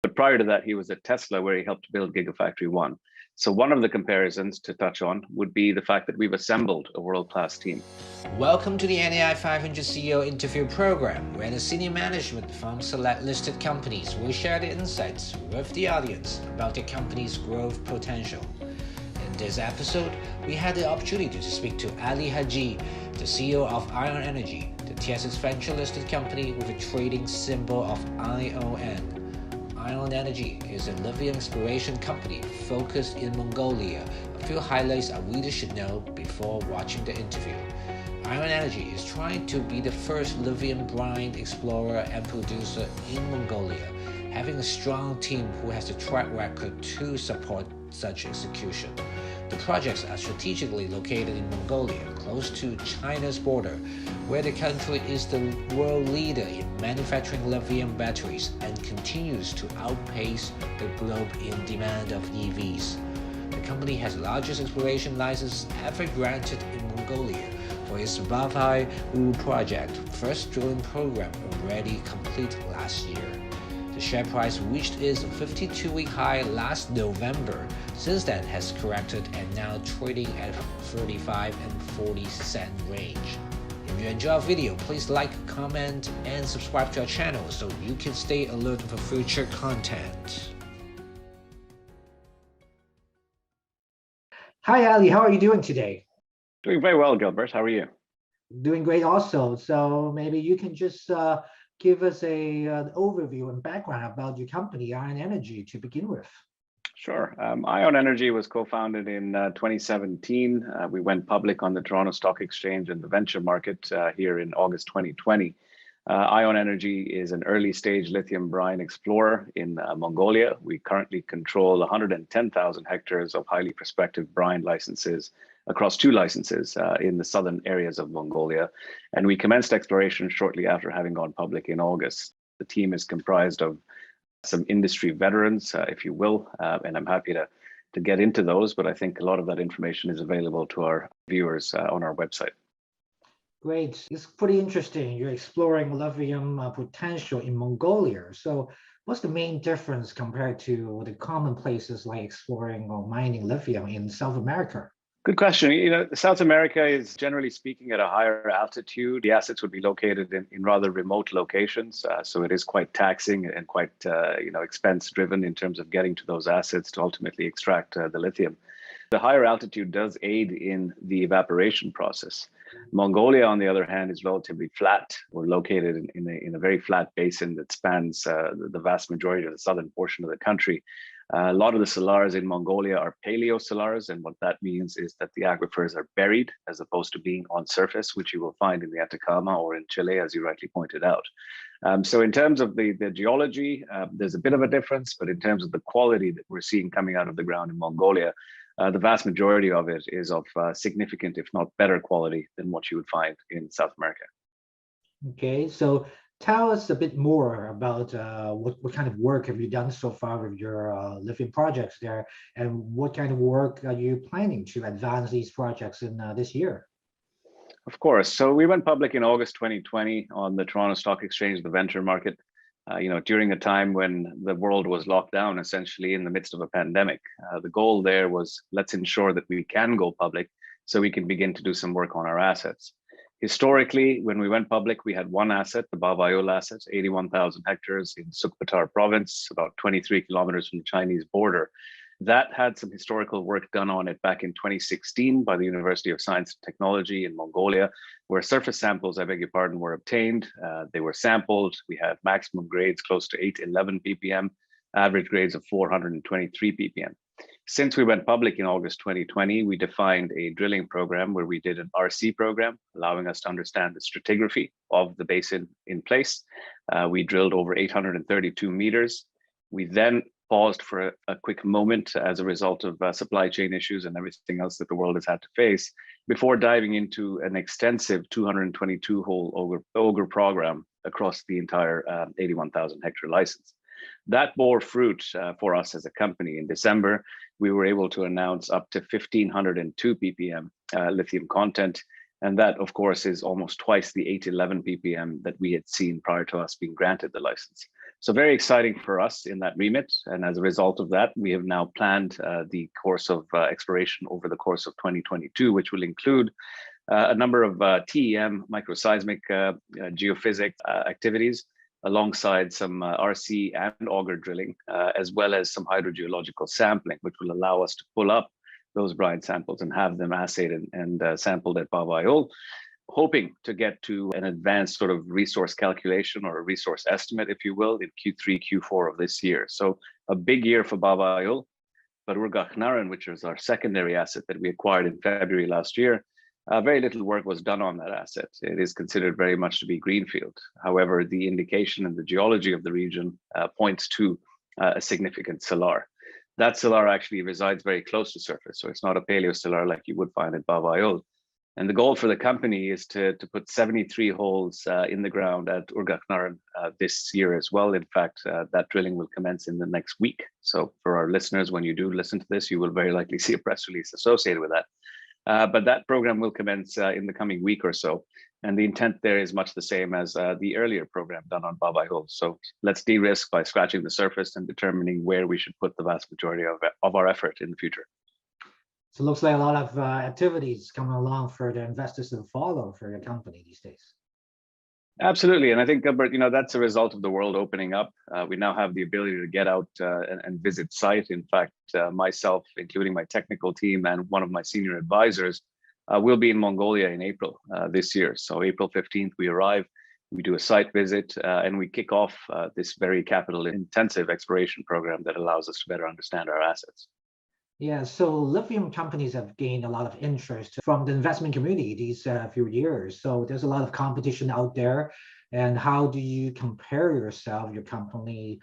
But prior to that, he was at Tesla, where he helped build Gigafactory 1. So one of the comparisons to touch on would be the fact that we've assembled a world-class team. Welcome to the NAI500 CEO interview program, where the senior management from select listed companies will share their insights with the audience about their company's growth potential. In this episode, we had the opportunity to speak to Ali Haji, the CEO of Ion Energy, the TSX Venture listed company with a trading symbol of ION. Ion Energy is a lithium exploration company focused in Mongolia. A few highlights our readers should know before watching the interview. Ion Energy is trying to be the first lithium brine explorer and producer in Mongolia, having a strong team who has the track record to support such execution. The projects are strategically located in Mongolia, close to China's border, where the country is the world leader in manufacturing lithium batteries and continues to outpace the globe in demand of EVs. The company has the largest exploration license ever granted in Mongolia for its Valuation project, first drilling program already complete last year. The share price reached its 52-week high last November. Since then has corrected and now trading at 35 and 40 cent range. If you enjoy our video, please like, comment, and subscribe to our channel so you can stay alert for future content. Hi Ali, how are you doing today? Doing very well, Gilbert. How are you? Doing great also. So maybe you can just give us an overview and background about your company, Ion Energy, to begin with. Sure. Ion Energy was co-founded in 2017. We went public on the Toronto Stock Exchange and the venture market here in August 2020. Ion Energy is an early stage lithium brine explorer in Mongolia. We currently control 110,000 hectares of highly prospective brine licenses across 2 licenses in the southern areas of Mongolia. And we commenced exploration shortly after having gone public in August. The team is comprised of some industry veterans, if you will, and I'm happy to get into those, but I think a lot of that information is available to our viewers on our website. Great. It's pretty interesting. You're exploring lithium potential in Mongolia. So what's the main difference compared to the common places like exploring or mining lithium in South America? Good question. South America is generally speaking at a higher altitude. The assets would be located in rather remote locations. So it is quite taxing and quite, expense driven in terms of getting to those assets to ultimately extract the lithium. The higher altitude does aid in the evaporation process. Mongolia, on the other hand, is relatively flat. We're located in a very flat basin that spans the vast majority of the southern portion of the country. A lot of the salars in Mongolia are paleosalars, and what that means is that the aquifers are buried as opposed to being on surface, which you will find in the Atacama or in Chile, as you rightly pointed out. So in terms of the geology, there's a bit of a difference, but in terms of the quality that we're seeing coming out of the ground in Mongolia, the vast majority of it is of significant, if not better quality than what you would find in South America. Okay, so tell us a bit more about what kind of work have you done so far with your lithium projects there, and what kind of work are you planning to advance these projects in this year? Of course. So we went public in August 2020 on the Toronto Stock Exchange, the venture market, during a time when the world was locked down, essentially in the midst of a pandemic. The goal there was, let's ensure that we can go public so we can begin to do some work on our assets. Historically, when we went public, we had one asset, the Babayul asset, 81,000 hectares in Sukhothai province, about 23 kilometers from the Chinese border. That had some historical work done on it back in 2016 by the University of Science and Technology in Mongolia, where surface samples, I beg your pardon, were obtained. They were sampled. We had maximum grades close to 811 ppm, average grades of 423 ppm. Since we went public in August 2020, we defined a drilling program where we did an RC program, allowing us to understand the stratigraphy of the basin in place. We drilled over 832 meters. We then paused for a quick moment as a result of supply chain issues and everything else that the world has had to face before diving into an extensive 222-hole auger program across the entire 81,000 hectare license. That bore fruit for us as a company. In December, we were able to announce up to 1,502 ppm lithium content. And that, of course, is almost twice the 811 ppm that we had seen prior to us being granted the license. So very exciting for us in that remit. And as a result of that, we have now planned the course of exploration over the course of 2022, which will include a number of TEM, microseismic geophysics activities, alongside some RC and auger drilling, as well as some hydrogeological sampling, which will allow us to pull up those brine samples and have them assayed and sampled at Bavayol, hoping to get to an advanced sort of resource calculation or a resource estimate, if you will, in Q3, Q4 of this year. So a big year for Bavayol, but Urgaknaran, which is our secondary asset that we acquired in February last year, very little work was done on that asset. It is considered very much to be greenfield. However, the indication and the geology of the region points to a significant salar. That salar actually resides very close to surface, so it's not a paleosalar like you would find at Bavayol. And the goal for the company is to put 73 holes in the ground at Urgaknaran this year as well. In fact, that drilling will commence in the next week. So for our listeners, when you do listen to this, you will very likely see a press release associated with that. But that program will commence in the coming week or so. And the intent there is much the same as the earlier program done on Bavayol. So let's de-risk by scratching the surface and determining where we should put the vast majority of our effort in the future. So it looks like a lot of activities coming along for the investors to follow for your company these days. Absolutely. And I think, Gilbert, that's a result of the world opening up. We now have the ability to get out and visit site. In fact, myself, including my technical team and one of my senior advisors, will be in Mongolia in April this year. So April 15th, we arrive, we do a site visit, and we kick off this very capital intensive exploration program that allows us to better understand our assets. Yeah, so lithium companies have gained a lot of interest from the investment community these few years. So there's a lot of competition out there. And how do you compare yourself, your company,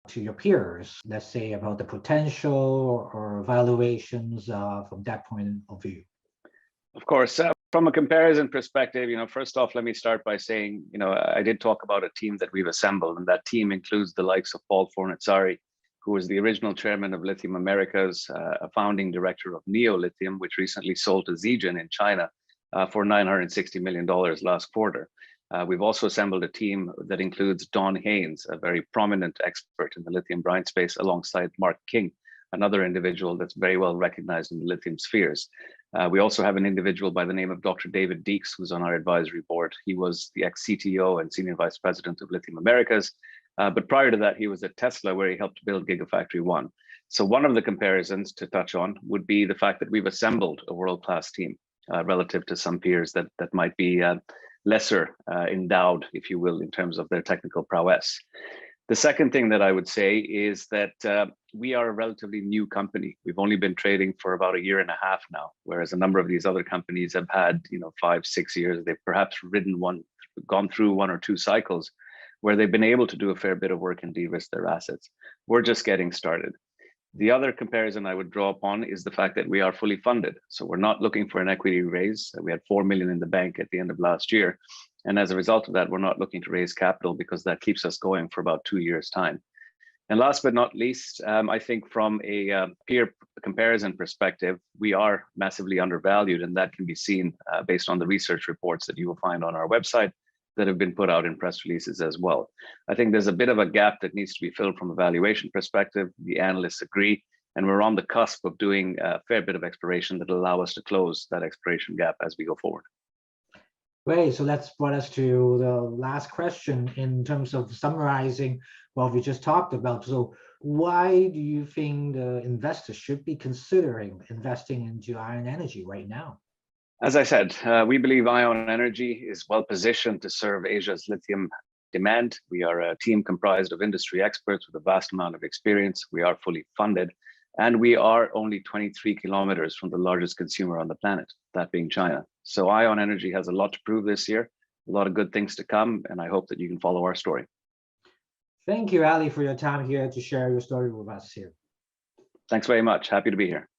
to your peers? Let's say about the potential or valuations from that point of view. Of course, from a comparison perspective, first off, let me start by saying, I did talk about a team that we've assembled, and that team includes the likes of Paul Fornazzari, who was the original chairman of Lithium Americas, a founding director of Neo Lithium, which recently sold to Zijin in China for $960 million last quarter. We've also assembled a team that includes Don Haynes, a very prominent expert in the lithium brine space, alongside Mark King, another individual that's very well recognized in the lithium spheres. We also have an individual by the name of Dr. David Deeks, who's on our advisory board. He was the ex-CTO and senior vice president of Lithium Americas. But prior to that, he was at Tesla, where he helped build Gigafactory 1. So one of the comparisons to touch on would be the fact that we've assembled a world-class team relative to some peers that might be lesser endowed, if you will, in terms of their technical prowess. The second thing that I would say is that we are a relatively new company. We've only been trading for about a year and a half now, whereas a number of these other companies have had 5, 6 years. They've perhaps gone through 1 or 2 cycles where they've been able to do a fair bit of work and de-risk their assets. We're just getting started. The other comparison I would draw upon is the fact that we are fully funded. So we're not looking for an equity raise. We had 4 million in the bank at the end of last year. And as a result of that, we're not looking to raise capital because that keeps us going for about 2 years' time. And last but not least, I think from a peer comparison perspective, we are massively undervalued, and that can be seen based on the research reports that you will find on our website that have been put out in press releases as well. I think there's a bit of a gap that needs to be filled from a valuation perspective. The analysts agree, and we're on the cusp of doing a fair bit of exploration that will allow us to close that exploration gap as we go forward. Great, so that's brought us to the last question in terms of summarizing what we just talked about. So why do you think the investors should be considering investing into Ion Energy right now? As I said, we believe Ion Energy is well positioned to serve Asia's lithium demand. We are a team comprised of industry experts with a vast amount of experience. We are fully funded, and we are only 23 kilometers from the largest consumer on the planet, that being China. So Ion Energy has a lot to prove this year, a lot of good things to come, and I hope that you can follow our story. Thank you, Ali, for your time here to share your story with us here. Thanks very much. Happy to be here.